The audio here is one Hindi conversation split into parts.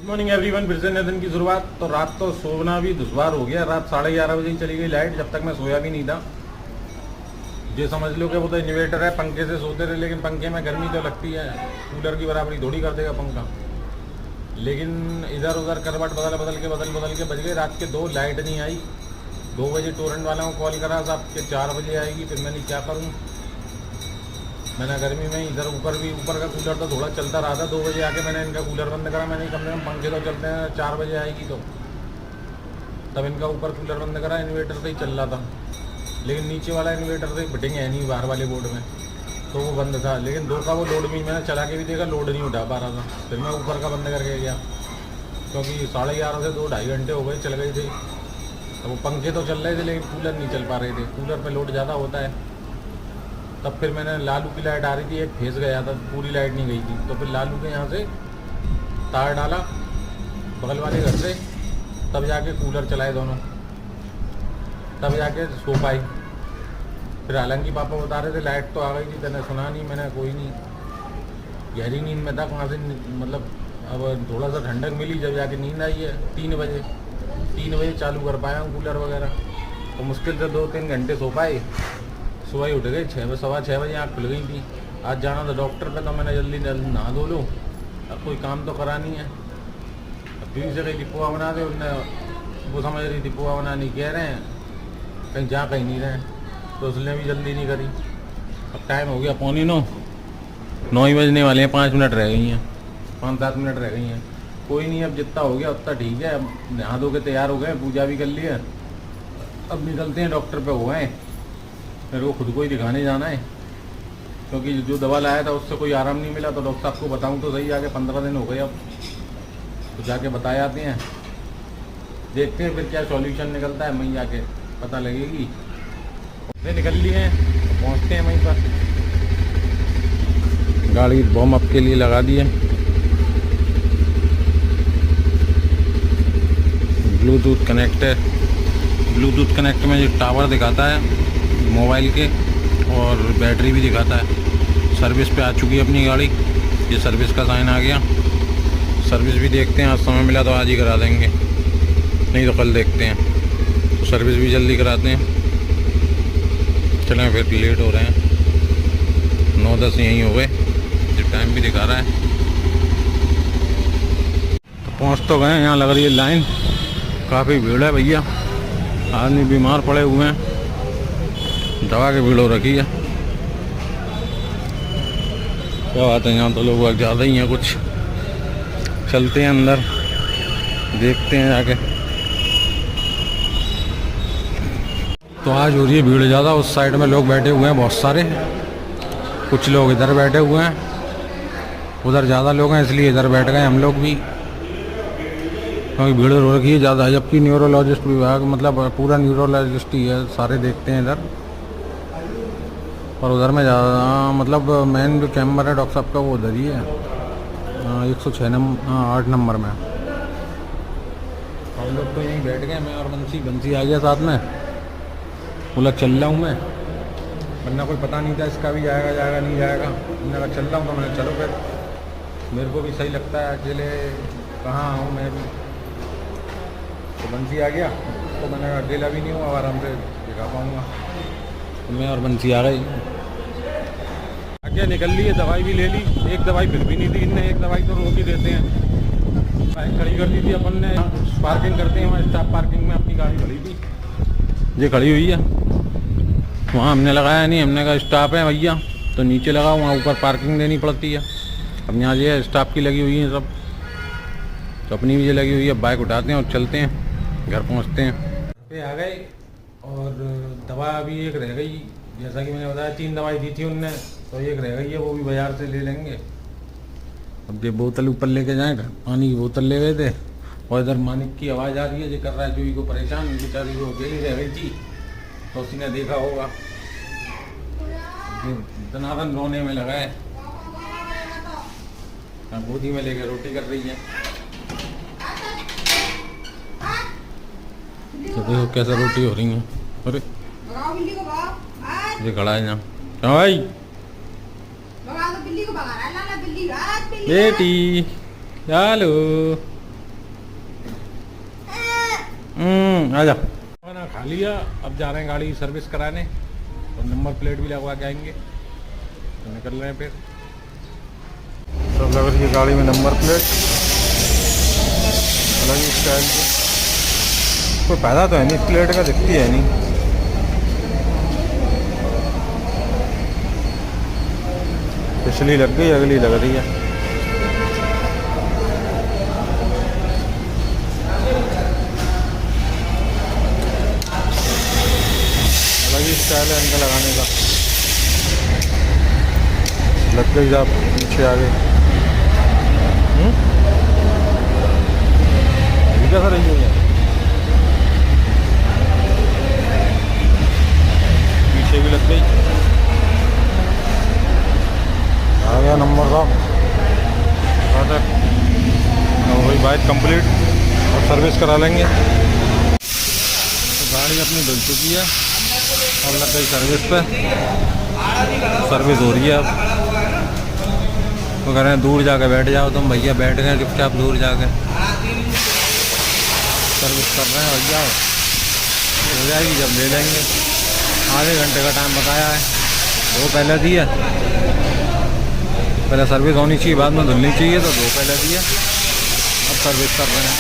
Morning everyone. फिर से नए दिन की शुरुआत। तो रात तो सोना भी दुश्वार हो गया। रात 11:30 बजे ही चली गई लाइट, जब तक मैं सोया भी नहीं था। ये समझ लो कि वो तो इन्वर्टर है, पंखे से सोते रहे, लेकिन पंखे में गर्मी तो लगती है। कूलर की बराबरी थोड़ी कर देगा पंखा। लेकिन इधर उधर करवट बदल बदल के बज गए रात के 2, लाइट नहीं आई। 2 बजे टोरेंट वालों को कॉल करा, साहब के 4 बजे आएगी। फिर मैंने क्या करूँ, मैंने गर्मी में इधर ऊपर का कूलर तो थोड़ा चलता रहा था। 2 बजे आके मैंने इनका कूलर बंद करा। मैंने कम से कम पंखे तो चलते हैं, 4 बजे आएगी तो तब इनका ऊपर कूलर बंद करा। इन्वर्टर से ही चल रहा था, लेकिन नीचे वाला इन्वर्टर से फिटिंग है नहीं बाहर वाले बोर्ड में, तो वो बंद था। लेकिन 2 का वो लोड भी, मैंने चला के भी देखा, लोड नहीं उठा पा रहा था। फिर मैं ऊपर का बंद करके गया, क्योंकि 11:30 से 2-2.5 घंटे हो गए, चल गए थे। तो वो पंखे तो चल रहे थे, लेकिन कूलर नहीं चल पा रहे थे। कूलर पर लोड ज़्यादा होता है। तब फिर मैंने लालू की लाइट आ रही थी, एक फेस गया था, पूरी लाइट नहीं गई थी। तो फिर लालू के यहाँ से तार डाला बगल वाले घर से, तब जाके कूलर चलाए दोनों, तब जाके सो पाई। फिर हालांकि पापा बता रहे थे लाइट तो आ गई थी, मैंने सुना नहीं। मैंने कोई नहीं, गहरी नींद में था, वहाँ से मतलब अब थोड़ा सा ठंडक मिली, जब जाके नींद आई है 3 बजे चालू कर पाया हूँ कूलर वगैरह। तो मुश्किल से 2-3 घंटे सो पाए। सुबह ही उठ गए 6-6:15 बजे, आँख खुल गई थी। आज जाना था डॉक्टर पे, तो मैंने जल्दी नहा धो लूँ, अब कोई काम तो करा नहीं है। अब फिर से कहीं डिपोआ बना दे, उनने वो समझ रही थी पोहा बनानी, कह रहे हैं कहीं जा कहीं नहीं रहे, तो उसने भी जल्दी नहीं करी। अब टाइम हो गया 8:45, 9 ही बजने वाले हैं, 5 मिनट रह गई हैं, 5-7 मिनट रह गई हैं। कोई नहीं, अब जितना हो गया उतना ठीक है। अब नहा धो के तैयार हो गए, पूजा भी कर ली है, अब निकलते हैं। डॉक्टर पे हो गए, मेरे को खुद को ही दिखाने जाना है, क्योंकि जो दवा लाया था उससे कोई आराम नहीं मिला। तो डॉक्टर साहब को बताऊं तो सही, आगे 15 दिन हो गए अब, तो जाके बताए आते हैं, देखते हैं फिर क्या सॉल्यूशन निकलता है। वहीं जाके पता लगेगी। निकल लिए हैं, पहुंचते हैं वहीं पर। गाड़ी बॉम अप के लिए लगा दी है। ब्लूटूथ कनेक्ट है, ब्लूटूथ कनेक्ट में जो टावर दिखाता है मोबाइल के, और बैटरी भी दिखाता है। सर्विस पे आ चुकी है अपनी गाड़ी, ये सर्विस का साइन आ गया। सर्विस भी देखते हैं, आज समय मिला तो आज ही करा देंगे, नहीं तो कल देखते हैं। तो सर्विस भी जल्दी कराते हैं। चलें, फिर लेट हो रहे हैं, 9-10 यहीं हो गए, जो टाइम भी दिखा रहा है। तो पहुँच तो गए, यहाँ लग रही है लाइन, काफ़ी भीड़ है भैया, आदमी बीमार पड़े हुए हैं, दवा की भीड़ हो रखी है। क्या बात है, यहाँ तो लोग ज़्यादा ही हैं कुछ। चलते हैं अंदर, देखते हैं जाके। तो आज हो रही है भीड़ ज़्यादा, उस साइड में लोग बैठे हुए हैं बहुत सारे, कुछ लोग इधर बैठे हुए हैं, उधर ज़्यादा लोग हैं इसलिए इधर बैठ गए हम लोग भी, क्योंकि भीड़ हो रखी है ज़्यादा। जबकि न्यूरोलॉजिस्ट विभाग, मतलब पूरा न्यूरोलॉजिस्ट ही है, सारे देखते हैं इधर। और उधर में ज़्यादा, मतलब मेन जो चैम्बर है डॉक्टर साहब का वो उधर ही है, 106 नंबर, 8 नंबर में। हम लोग तो यहीं बैठ गए, मैं और बंसी आ गया साथ में। बोला चल रहा हूँ मैं, वरना कोई पता नहीं था इसका भी जाएगा नहीं जाएगा। मैंने कहा चल रहा हूँ, तो मैंने चलो फिर, मेरे को भी सही लगता है, अकेले कहाँ आऊँ मैं भी। तो बंसी आ गया, तो मैंने अकेला भी नहीं हूँ, आराम से दिखा पाऊँगा। तो मैं और बंसी आ गई, आगे निकल ली है। दवाई भी ले ली, एक दवाई फिर भी नहीं दी इनने, एक दवाई तो रोक ही देते हैं। बाइक खड़ी कर दी थी अपन ने, पार्किंग करते हैं वहाँ स्टाफ पार्किंग में, अपनी गाड़ी खड़ी थी, ये खड़ी हुई है वहाँ। हमने लगाया नहीं, हमने कहा स्टाफ है भैया तो नीचे लगाओ, वहाँ ऊपर पार्किंग देनी पड़ती है। अब यहाँ ये स्टाफ की लगी हुई है सब, तो अपनी भी ये लगी हुई है। बाइक उठाते हैं और चलते हैं, घर पहुँचते हैं। पे आ गए, और दवा अभी एक रह गई, जैसा कि मैंने बताया 3 दवाई दी थी उनने, तो एक रह गई है, वो भी बाज़ार से ले लेंगे। अब ये बोतल ऊपर लेके जाएगा, पानी की बोतल ले गए थे। और इधर मानिक की आवाज़ आ रही है, जो कर रहा है जोई को परेशान, बेचारी वो अकेली रह गई थी, तो उसी ने देखा होगा, दनादन रोने में लगा है। गोदी में लेकर रोटी कर रही है, तो देखो कैसे रोटी हो रही है। अरे ये खड़ा है यहाँ, भाई बेटी, हेलो आजा। खाना खा लिया, अब जा रहे हैं गाड़ी सर्विस कराने और नंबर प्लेट भी लगवा के आएंगे तो निकल रहे हैं फिर। सब लग रही है गाड़ी में नंबर प्लेट अलग ही स्टाइल की। कोई फायदा तो है नहीं, प्लेट का दिखती है नहीं। पिछली लग गई, अगली लग रही है। अलग ही स्टाइल है इनका लगाने का। लग गई आप पीछे आगे। कैसा रही है पीछे भी लग गई। आ गया नंबर साहब। वही बाइक कंप्लीट और सर्विस करा लेंगे। तो गाड़ी अपनी धुल चुकी है और लग गई सर्विस पे। सर्विस हो रही है अब। तो कह रहे हैं दूर जाके बैठ जाओ तुम। भैया बैठ गए चुपचाप दूर जाके। सर्विस कर रहे हैं भैया, हो जाएगी जब ले लेंगे। आधे घंटे का टाइम बताया है, वो पहले दिया। पहले सर्विस होनी चाहिए, बाद में धुलनी चाहिए, तो दो पहले दिया, अब सर्विस कर रहे हैं।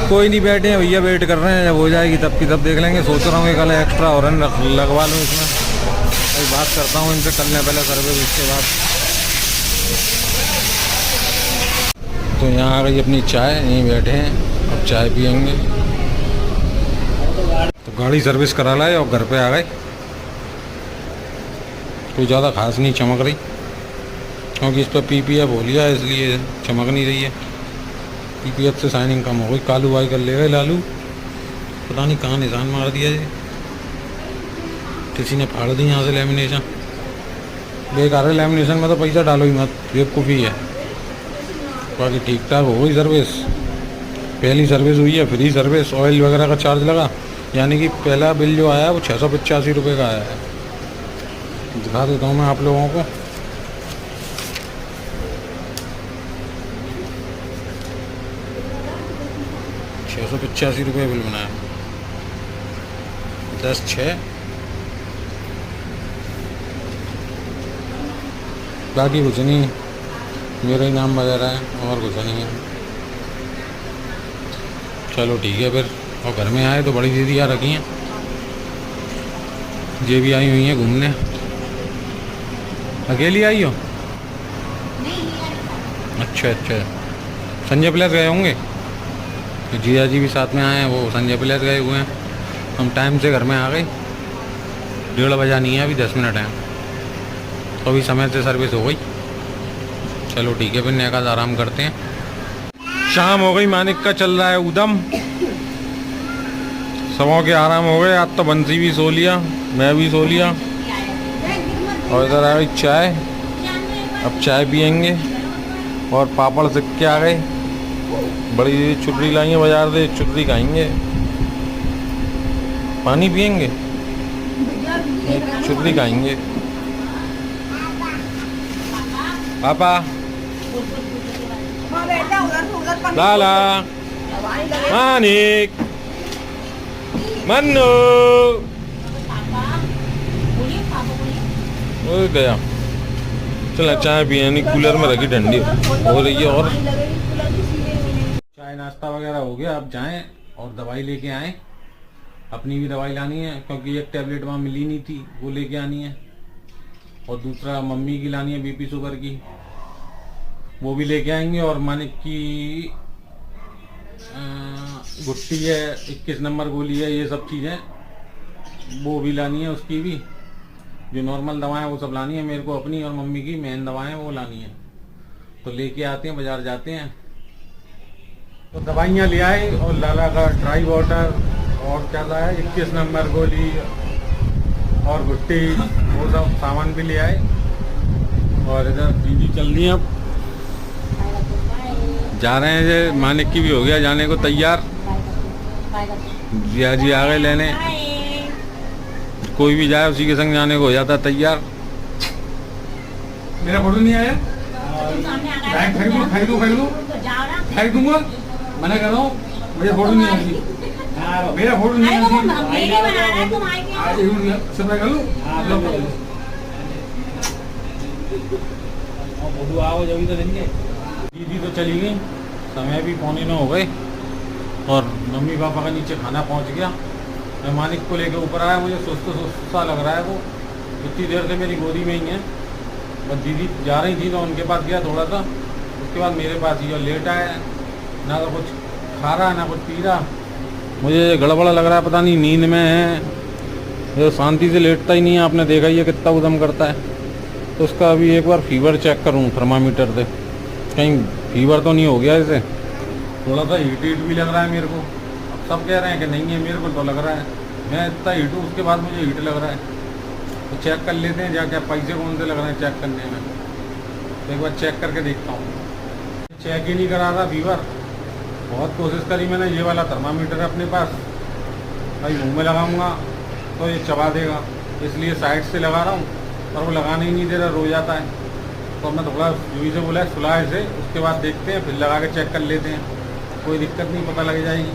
कोई नहीं बैठे हैं भैया, वेट कर रहे हैं, जब हो जाएगी तब की तब देख लेंगे। सोच रहा हूँ कि कल एक्स्ट्रा हॉर्न लगवा लूँ इसमें। अभी बात करता हूँ इनसे, कर लें पहले सर्विस, उसके बाद। तो यहाँ आ गई अपनी चाय, यहीं बैठे हैं, अब चाय पियेंगे। तो गाड़ी सर्विस करा लाए और घर पे आ गए। कोई ज़्यादा खास नहीं चमक रही, क्योंकि इस पर PPF हो लिया है, इसलिए चमक नहीं रही है। PPF से शाइनिंग कम हो गई। कालू भाई कर ले गए, लालू पता नहीं कहाँ निशान मार दिया है। किसी ने फाड़ दी यहाँ से लेमिनेशन। बेकार है लेमिनेशन में, तो पैसा डालो ही मत, बेवकूफ़ी है। बाकी ठीक ठाक हो गई सर्विस। पहली सर्विस हुई है, फ्री सर्विस। ऑयल वगैरह का चार्ज लगा, यानी कि पहला बिल जो आया है वो 685 रुपये का आया है। दिखा देता हूँ मैं आप लोगों को। ₹685 बिल बनाया, 10/6। बाकी कुछ नहीं, मेरा ही नाम वगैरह है और कुछ नहीं है। चलो ठीक है फिर। और घर में आए तो बड़ी दीदी आ रखी हैं, ये भी आई हुई हैं घूमने। अकेली आई हो? अच्छा अच्छा, संजय प्लेस गए होंगे। तो जिया जी भी साथ में आए हैं, वो संजय प्लेस गए हुए हैं। हम टाइम से घर में आ गए, 1:30 बजा नहीं है, अभी 10 मिनट हैं, तो अभी समय से सर्विस हो गई। चलो ठीक है फिर, नेकाज आराम करते हैं। शाम हो गई, मानिक का चल रहा है उदम। सबों के आराम हो गए। आज तो बंसी भी सो लिया, मैं भी सो लिया। और इधर आ गई चाय, अब चाय पियेंगे। और पापड़ सिक्के आ गए, बड़ी चुर्री लाई है बाजार से, चुर्री खाएंगे। पानी पियेंगे, चुर्री खाएंगे। पापा लाला, मानिक, मन्नू हो गया। चला चाय पिए, नहीं कूलर में रखी, ठंडी हो रही है। और चाय नाश्ता वगैरह हो गया, अब जाएं और दवाई लेके आएं। अपनी भी दवाई लानी है, क्योंकि एक टैबलेट वहाँ मिली नहीं थी, वो लेके आनी है। और दूसरा मम्मी की लानी है, BP शुगर की, वो भी लेके आएंगे। और मानिक की गुट्टी है, 21 नंबर गोली है, ये सब चीज़ें वो भी लानी है। उसकी भी जो नॉर्मल दवाएं वो सब लानी है मेरे को, अपनी और मम्मी की मेन दवाएं वो लानी है। तो लेके आते हैं, बाजार जाते हैं। तो दवाइयाँ ले आए और लाला का ड्राई वाटर और क्या लाया, 21 नंबर गोली और गुट्टी, वो सब सामान भी ले आए। और इधर दीदी चल रही है, अब जा रहे हैं। जे मानिक की भी हो गया जाने को तैयार। जिया जी आ गए लेने। कोई भी जाए उसी के संग जाने को हो जाता तैयार। मेरा फोटो नहीं आया, फेंक दूंगा, मना कर रहा हूँ। मुझे फोटो नहीं आएगी, मेरा फोटो नहीं अरे वो आएगी। मेरे लिए बना रहा है, तुम आए क्या? आज एक मिनट सब कर लूं। फोटो आओ जब तो देंगे। दीदी तो चली गई, समय भी 8:45 हो गए और मम्मी पापा का नीचे खाना पहुंच गया। मैं मानिक को लेकर ऊपर आया, मुझे सुस्त सुस्त सा लग रहा है। वो इतनी देर से मेरी गोदी में ही है और दीदी जा रही थी तो उनके पास गया थोड़ा सा, उसके बाद मेरे पास ही और लेट आया, ना तो कुछ खा रहा ना कुछ पी रहा। मुझे गड़बड़ लग रहा है, पता नहीं नींद में है, ये शांति से लेटता ही नहीं है। आपने देखा ही है कितना उदम करता है। तो उसका अभी एक बार फीवर चेक करूँ थर्मामीटर से, कहीं फीवर तो नहीं हो गया इसे। थोड़ा सा हीट भी लग रहा है मेरे को। अब सब कह रहे हैं कि नहीं है, मेरे को तो लग रहा है। मैं इतना हीट हूँ, उसके बाद मुझे हीट लग रहा है। तो चेक कर लेते हैं जाके, पैसे कौन से लग रहे हैं चेक करने में। तो एक बार चेक करके देखता हूँ। चेक ही नहीं करा रहा फीवर। बहुत कोशिश करी मैंने, ये वाला थर्मामीटर है अपने पास, भाई मुँह में लगाऊंगा तो ये चबा देगा, इसलिए साइड से लगा रहा हूँ, पर वो लगाने ही नहीं दे रहा, रो जाता है। तो मैं थोड़ा यूँ से बोला सुला इसे, उसके बाद देखते हैं, फिर लगा के चेक कर लेते हैं। कोई दिक्कत नहीं, पता लग जाएगी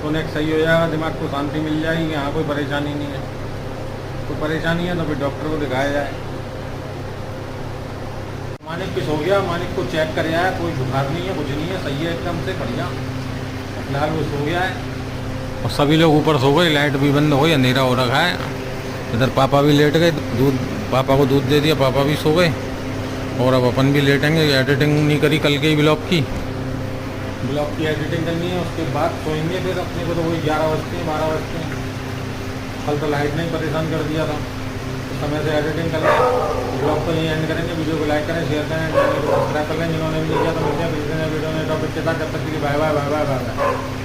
तो नेक्स्ट सही हो जाएगा, दिमाग को शांति मिल जाएगी। यहाँ कोई परेशानी नहीं है, कोई परेशानी है तो फिर डॉक्टर को दिखाया जाए। मानिक कुछ हो गया, मानिक को चेक कर आया, कोई बुखार नहीं है, कुछ नहीं है, सही है एकदम से बढ़िया। फिलहाल वो सो गया है और सभी लोग ऊपर सो गए, लाइट भी बंद हो गई, अंधेरा हो रखा है। इधर पापा भी लेट गए, दूध पापा को दूध दे दिया, पापा भी सो गए और अब अपन भी लेटेंगे। एडिटिंग नहीं करी कल के ही ब्लॉग की एडिटिंग करनी है, उसके बाद सोएंगे। फिर अपने को तो वही 11 बजते हैं 12 बजते हैं। कल तो लाइट ने ही परेशान कर दिया था, तो समय से एडिटिंग कर लें। ब्लॉग को यही एंड करेंगे। वीडियो को लाइक करें, शेयर करें, सब्सक्राइब करें जिन्होंने भी नहीं किया। तो मिलते हैं वीडियो में टॉपिक के साथ, जब तक के लिए bye bye bye bye bye.